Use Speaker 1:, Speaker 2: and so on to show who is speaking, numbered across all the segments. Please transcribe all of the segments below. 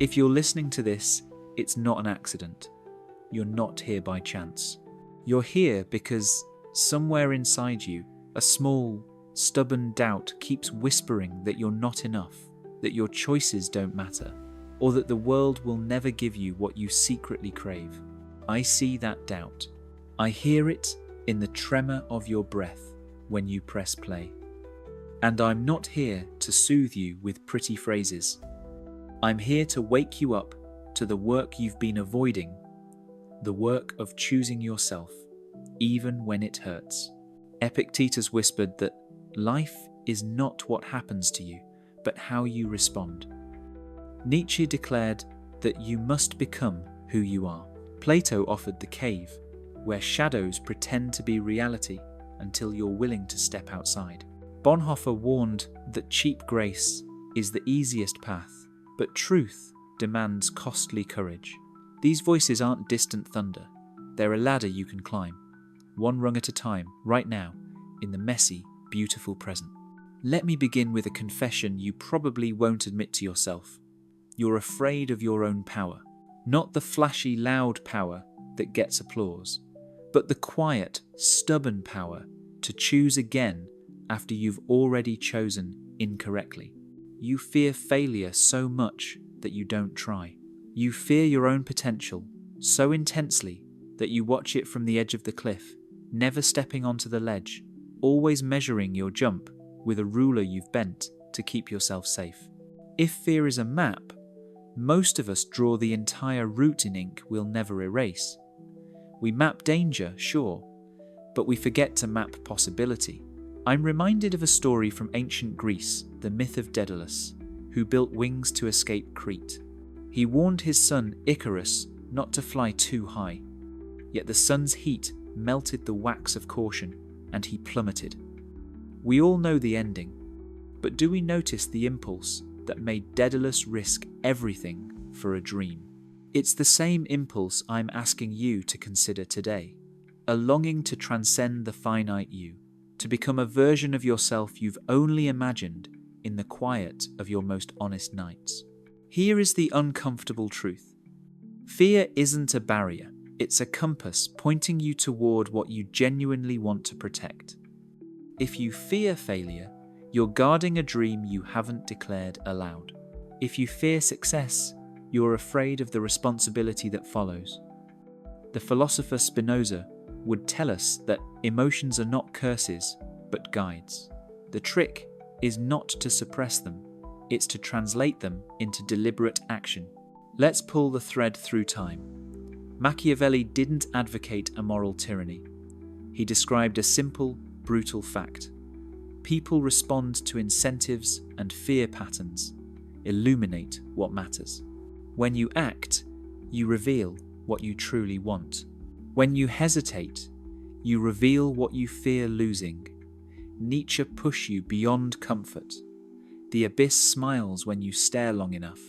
Speaker 1: If you're listening to this, it's not an accident. You're not here by chance. You're here because somewhere inside you, a small, stubborn doubt keeps whispering that you're not enough, that your choices don't matter, or that the world will never give you what you secretly crave. I see that doubt. I hear it in the tremor of your breath when you press play. And I'm not here to soothe you with pretty phrases. I'm here to wake you up to the work you've been avoiding, the work of choosing yourself, even when it hurts. Epictetus whispered that life is not what happens to you, but how you respond. Nietzsche declared that you must become who you are. Plato offered the cave, where shadows pretend to be reality until you're willing to step outside. Bonhoeffer warned that cheap grace is the easiest path, but truth demands costly courage. These voices aren't distant thunder. They're a ladder you can climb, one rung at a time, right now, in the messy, beautiful present. Let me begin with a confession you probably won't admit to yourself. You're afraid of your own power. Not the flashy, loud power that gets applause, but the quiet, stubborn power to choose again after you've already chosen incorrectly. You fear failure so much that you don't try. You fear your own potential so intensely that you watch it from the edge of the cliff, never stepping onto the ledge, always measuring your jump with a ruler you've bent to keep yourself safe. If fear is a map, most of us draw the entire route in ink we'll never erase. We map danger, sure, but we forget to map possibility. I'm reminded of a story from ancient Greece, the myth of Daedalus, who built wings to escape Crete. He warned his son Icarus not to fly too high, yet the sun's heat melted the wax of caution and he plummeted. We all know the ending, but do we notice the impulse that made Daedalus risk everything for a dream? It's the same impulse I'm asking you to consider today, a longing to transcend the finite you, to become a version of yourself you've only imagined in the quiet of your most honest nights. Here is the uncomfortable truth. Fear isn't a barrier, it's a compass pointing you toward what you genuinely want to protect. If you fear failure, you're guarding a dream you haven't declared aloud. If you fear success, you're afraid of the responsibility that follows. The philosopher Spinoza would tell us that emotions are not curses, but guides. The trick is not to suppress them, it's to translate them into deliberate action. Let's pull the thread through time. Machiavelli didn't advocate a moral tyranny. He described a simple, brutal fact. People respond to incentives and fear patterns. Illuminate what matters. When you act, you reveal what you truly want. When you hesitate, you reveal what you fear losing. Nietzsche pushed you beyond comfort. The abyss smiles when you stare long enough,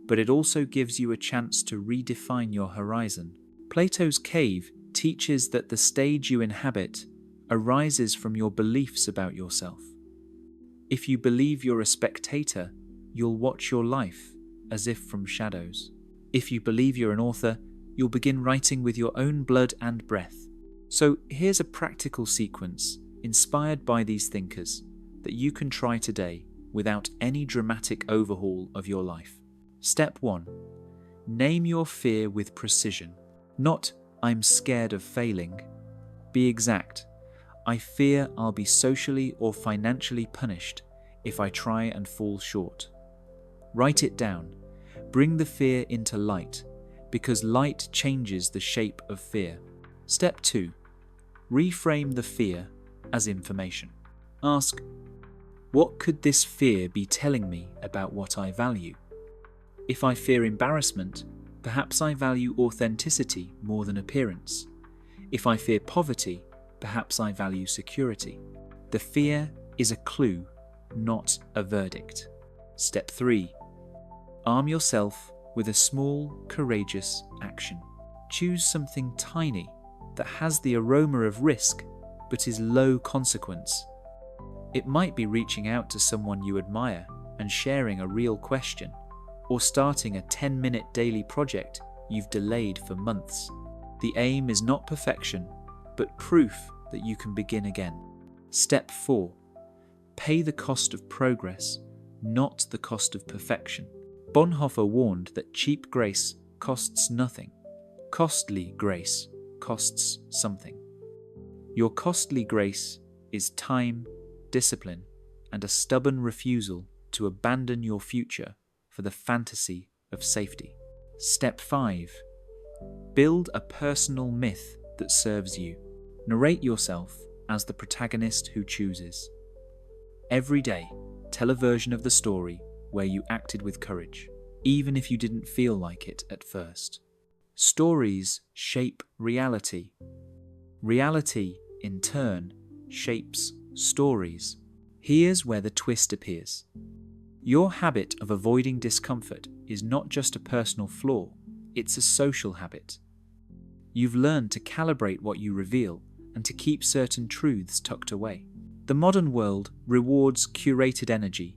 Speaker 1: but it also gives you a chance to redefine your horizon. Plato's cave teaches that the stage you inhabit arises from your beliefs about yourself. If you believe you're a spectator, you'll watch your life as if from shadows. If you believe you're an author, you'll begin writing with your own blood and breath. So here's a practical sequence inspired by these thinkers that you can try today without any dramatic overhaul of your life. Step 1. Name your fear with precision. Not, I'm scared of failing. Be exact. I fear I'll be socially or financially punished if I try and fall short. Write it down. Bring the fear into light, because light changes the shape of fear. Step 2. Reframe the fear as information. Ask, what could this fear be telling me about what I value? If I fear embarrassment, perhaps I value authenticity more than appearance. If I fear poverty, perhaps I value security. The fear is a clue, not a verdict. Step 3. Arm yourself with a small, courageous action. Choose something tiny that has the aroma of risk but is low consequence. It might be reaching out to someone you admire and sharing a real question. or starting a 10-minute daily project you've delayed for months. The aim is not perfection, but proof that you can begin again. Step 4. Pay the cost of progress, not the cost of perfection. Bonhoeffer warned that cheap grace costs nothing. Costly grace costs something. Your costly grace is time, discipline, and a stubborn refusal to abandon your future for the fantasy of safety. Step 5. Build a personal myth that serves you. Narrate yourself as the protagonist who chooses. Every day, tell a version of the story where you acted with courage, even if you didn't feel like it at first. Stories shape reality. Reality, in turn, shapes stories. Here's where the twist appears. Your habit of avoiding discomfort is not just a personal flaw, it's a social habit. You've learned to calibrate what you reveal and to keep certain truths tucked away. The modern world rewards curated energy,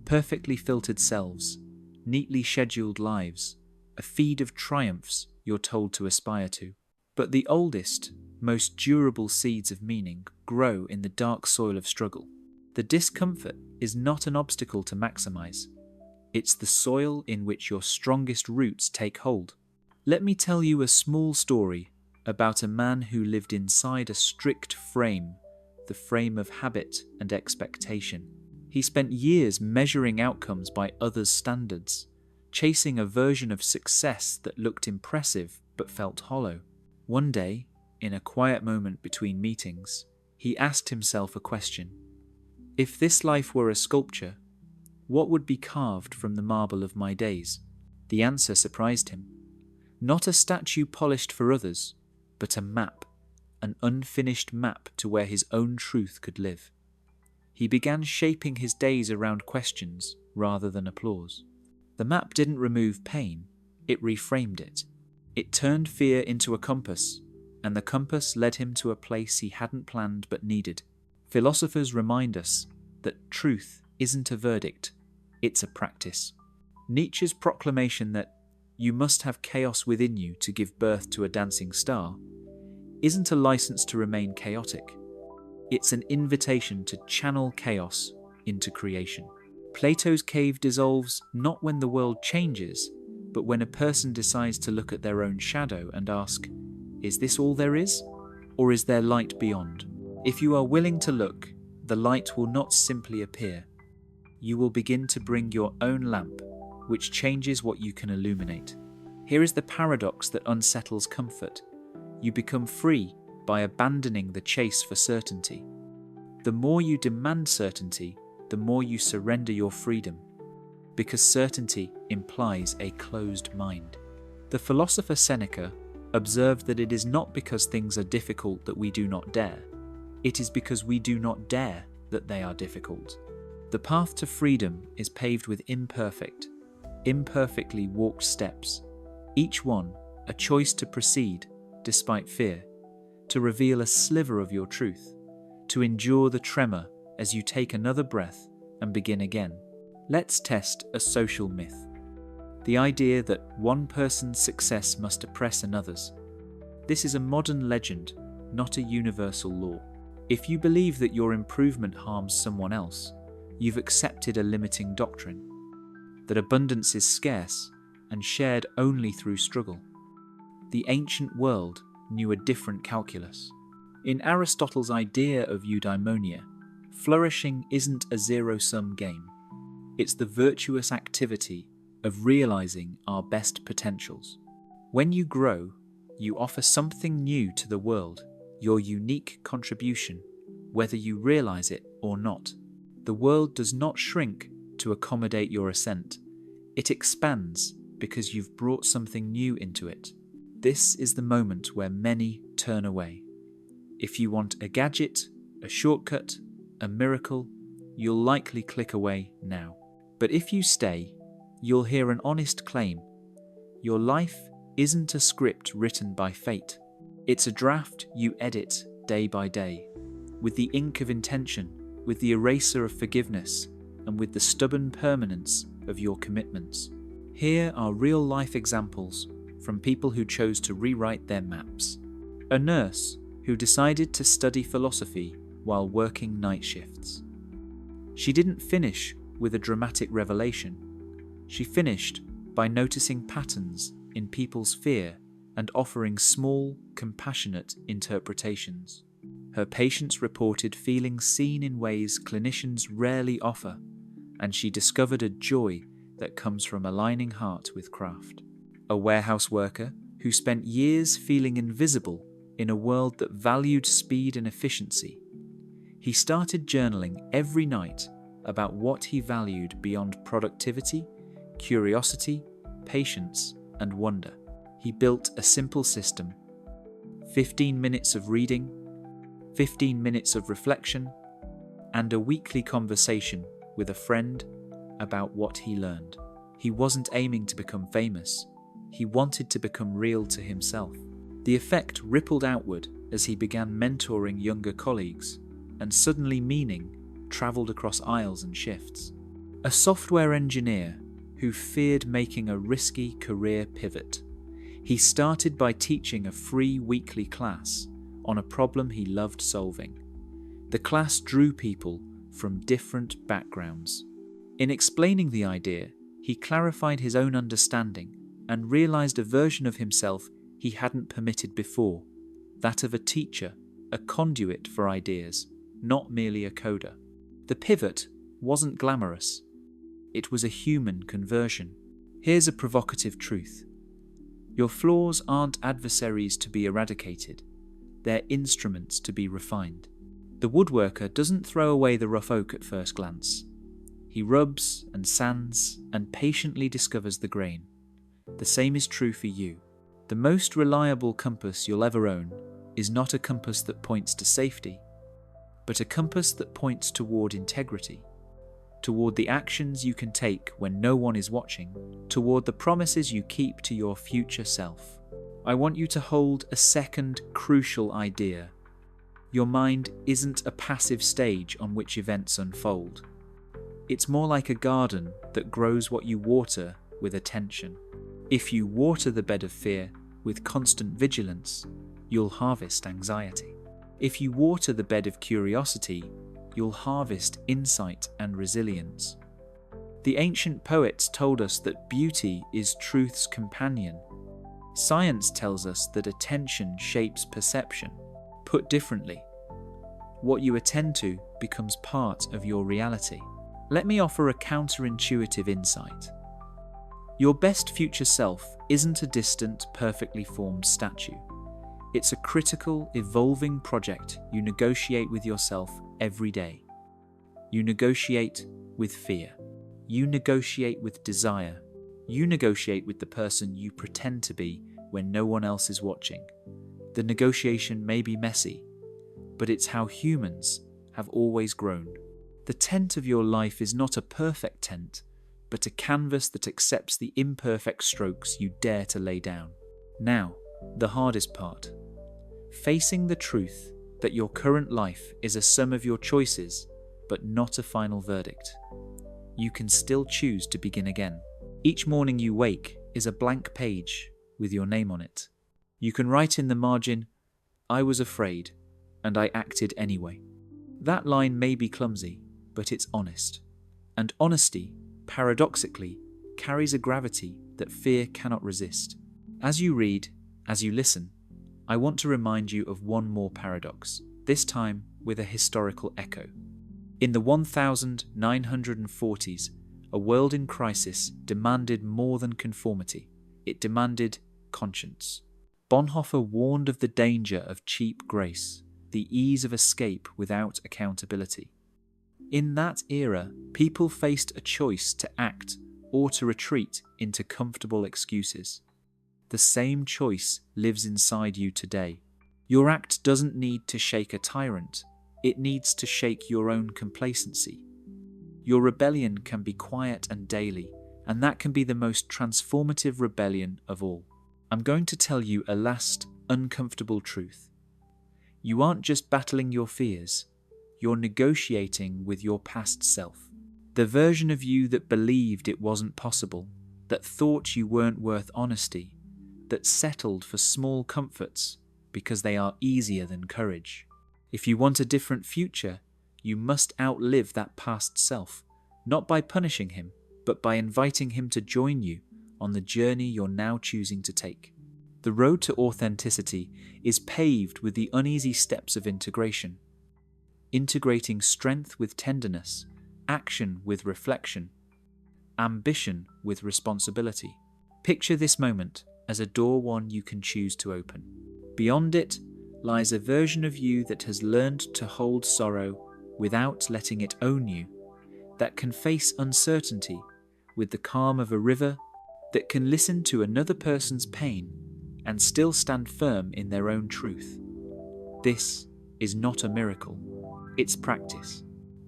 Speaker 1: perfectly filtered selves, neatly scheduled lives, a feed of triumphs you're told to aspire to. But the oldest, most durable seeds of meaning grow in the dark soil of struggle. The discomfort is not an obstacle to maximize. It's the soil in which your strongest roots take hold. Let me tell you a small story about a man who lived inside a strict frame, the frame of habit and expectation. He spent years measuring outcomes by others' standards, chasing a version of success that looked impressive but felt hollow. One day, in a quiet moment between meetings, he asked himself a question. If this life were a sculpture, what would be carved from the marble of my days? The answer surprised him. Not a statue polished for others, but a map, an unfinished map to where his own truth could live. He began shaping his days around questions rather than applause. The map didn't remove pain, it reframed it. It turned fear into a compass, and the compass led him to a place he hadn't planned but needed. Philosophers remind us that truth isn't a verdict, it's a practice. Nietzsche's proclamation that you must have chaos within you to give birth to a dancing star isn't a license to remain chaotic. It's an invitation to channel chaos into creation. Plato's cave dissolves not when the world changes, but when a person decides to look at their own shadow and ask, is this all there is? Or is there light beyond? If you are willing to look, the light will not simply appear. You will begin to bring your own lamp, which changes what you can illuminate. Here is the paradox that unsettles comfort. You become free by abandoning the chase for certainty. The more you demand certainty, the more you surrender your freedom, because certainty implies a closed mind. The philosopher Seneca observed that it is not because things are difficult that we do not dare. It is because we do not dare that they are difficult. The path to freedom is paved with imperfectly walked steps, each one a choice to proceed despite fear, to reveal a sliver of your truth, to endure the tremor as you take another breath and begin again. Let's test a social myth. The idea that one person's success must oppress another's. This is a modern legend, not a universal law. If you believe that your improvement harms someone else, you've accepted a limiting doctrine, that abundance is scarce and shared only through struggle. The ancient world knew a different calculus. In Aristotle's idea of eudaimonia, flourishing isn't a zero-sum game. It's the virtuous activity of realizing our best potentials. When you grow, you offer something new to the world, your unique contribution, whether you realize it or not. The world does not shrink to accommodate your ascent. It expands because you've brought something new into it. This is the moment where many turn away. If you want a gadget, a shortcut, a miracle, you'll likely click away now. But if you stay, you'll hear an honest claim. Your life isn't a script written by fate. It's a draft you edit day by day, with the ink of intention, with the eraser of forgiveness, and with the stubborn permanence of your commitments. Here are real-life examples from people who chose to rewrite their maps. A nurse who decided to study philosophy while working night shifts. She didn't finish with a dramatic revelation. She finished by noticing patterns in people's fear and offering small, compassionate interpretations. Her patients reported feeling seen in ways clinicians rarely offer, and she discovered a joy that comes from aligning heart with craft. A warehouse worker who spent years feeling invisible in a world that valued speed and efficiency. He started journaling every night about what he valued beyond productivity, curiosity, patience, and wonder. He built a simple system: 15 minutes of reading, 15 minutes of reflection, and a weekly conversation with a friend about what he learned. He wasn't aiming to become famous. He wanted to become real to himself. The effect rippled outward as he began mentoring younger colleagues, and suddenly meaning travelled across aisles and shifts. A software engineer who feared making a risky career pivot. He started by teaching a free weekly class on a problem he loved solving. The class drew people from different backgrounds. In explaining the idea, he clarified his own understanding and realized a version of himself he hadn't permitted before, that of a teacher, a conduit for ideas, not merely a coder. The pivot wasn't glamorous. It was a human conversion. Here's a provocative truth. Your flaws aren't adversaries to be eradicated. They're instruments to be refined. The woodworker doesn't throw away the rough oak at first glance. He rubs and sands and patiently discovers the grain. The same is true for you. The most reliable compass you'll ever own is not a compass that points to safety, but a compass that points toward integrity, toward the actions you can take when no one is watching, toward the promises you keep to your future self. I want you to hold a second crucial idea. Your mind isn't a passive stage on which events unfold. It's more like a garden that grows what you water with attention. If you water the bed of fear with constant vigilance, you'll harvest anxiety. If you water the bed of curiosity, you'll harvest insight and resilience. The ancient poets told us that beauty is truth's companion. Science tells us that attention shapes perception. Put differently, what you attend to becomes part of your reality. Let me offer a counterintuitive insight. Your best future self isn't a distant, perfectly formed statue. It's a critical, evolving project you negotiate with yourself every day. You negotiate with fear. You negotiate with desire. You negotiate with the person you pretend to be when no one else is watching. The negotiation may be messy, but it's how humans have always grown. The tent of your life is not a perfect tent, but a canvas that accepts the imperfect strokes you dare to lay down. Now, the hardest part. Facing the truth that your current life is a sum of your choices, but not a final verdict. You can still choose to begin again. Each morning you wake is a blank page with your name on it. You can write in the margin, "I was afraid, and I acted anyway." That line may be clumsy, but it's honest. And honesty, paradoxically, carries a gravity that fear cannot resist. As you read, as you listen, I want to remind you of one more paradox, this time with a historical echo. In the 1940s, a world in crisis demanded more than conformity. It demanded conscience. Bonhoeffer warned of the danger of cheap grace, the ease of escape without accountability. In that era, people faced a choice to act or to retreat into comfortable excuses. The same choice lives inside you today. Your act doesn't need to shake a tyrant. It needs to shake your own complacency. Your rebellion can be quiet and daily, and that can be the most transformative rebellion of all. I'm going to tell you a last, uncomfortable truth. You aren't just battling your fears, you're negotiating with your past self. The version of you that believed it wasn't possible, that thought you weren't worth honesty, that settled for small comforts because they are easier than courage. If you want a different future, you must outlive that past self, not by punishing him, but by inviting him to join you on the journey you're now choosing to take. The road to authenticity is paved with the uneasy steps of integration. Integrating strength with tenderness, action with reflection, ambition with responsibility. Picture this moment as a door one you can choose to open. Beyond it lies a version of you that has learned to hold sorrow without letting it own you, that can face uncertainty with the calm of a river, that can listen to another person's pain and still stand firm in their own truth. This is not a miracle. It's practice.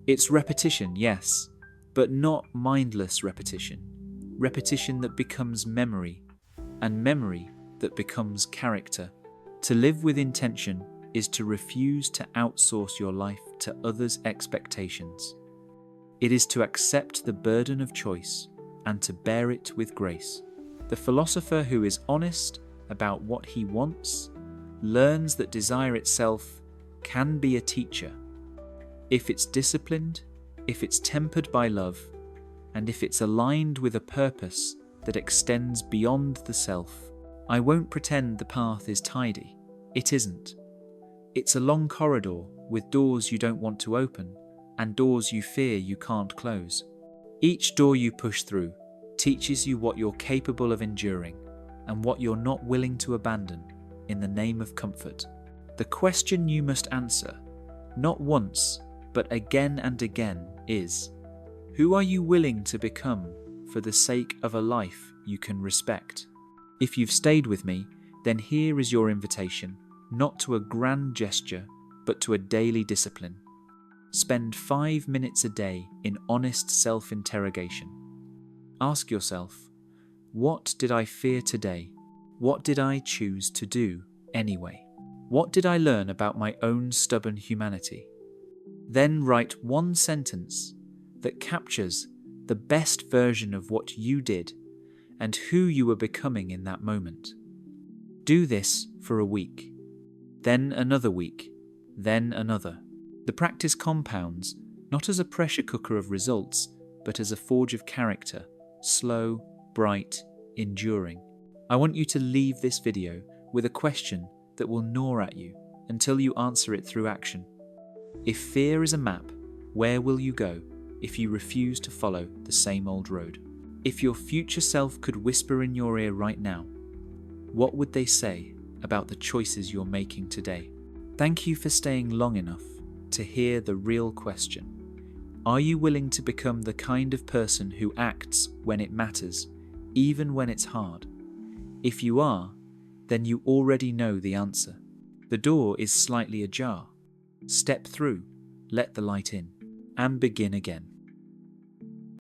Speaker 1: It's repetition, yes, but not mindless repetition. Repetition that becomes memory, and memory that becomes character. To live with intention is to refuse to outsource your life to others' expectations. It is to accept the burden of choice and to bear it with grace. The philosopher who is honest about what he wants learns that desire itself can be a teacher. If it's disciplined, if it's tempered by love, and if it's aligned with a purpose that extends beyond the self. I won't pretend the path is tidy. It isn't. It's a long corridor with doors you don't want to open and doors you fear you can't close. Each door you push through teaches you what you're capable of enduring and what you're not willing to abandon in the name of comfort. The question you must answer, not once, but again and again, is: who are you willing to become for the sake of a life you can respect? If you've stayed with me, then here is your invitation, not to a grand gesture, but to a daily discipline. Spend 5 minutes a day in honest self-interrogation. Ask yourself, what did I fear today? What did I choose to do anyway? What did I learn about my own stubborn humanity? Then write one sentence that captures the best version of what you did and who you were becoming in that moment. Do this for a week, then another week, then another. The practice compounds, not as a pressure cooker of results, but as a forge of character, slow, bright, enduring. I want you to leave this video with a question that will gnaw at you until you answer it through action. If fear is a map, where will you go if you refuse to follow the same old road? If your future self could whisper in your ear right now, what would they say about the choices you're making today? Thank you for staying long enough to hear the real question. Are you willing to become the kind of person who acts when it matters, even when it's hard? If you are, then you already know the answer. The door is slightly ajar. Step through, let the light in, and begin again.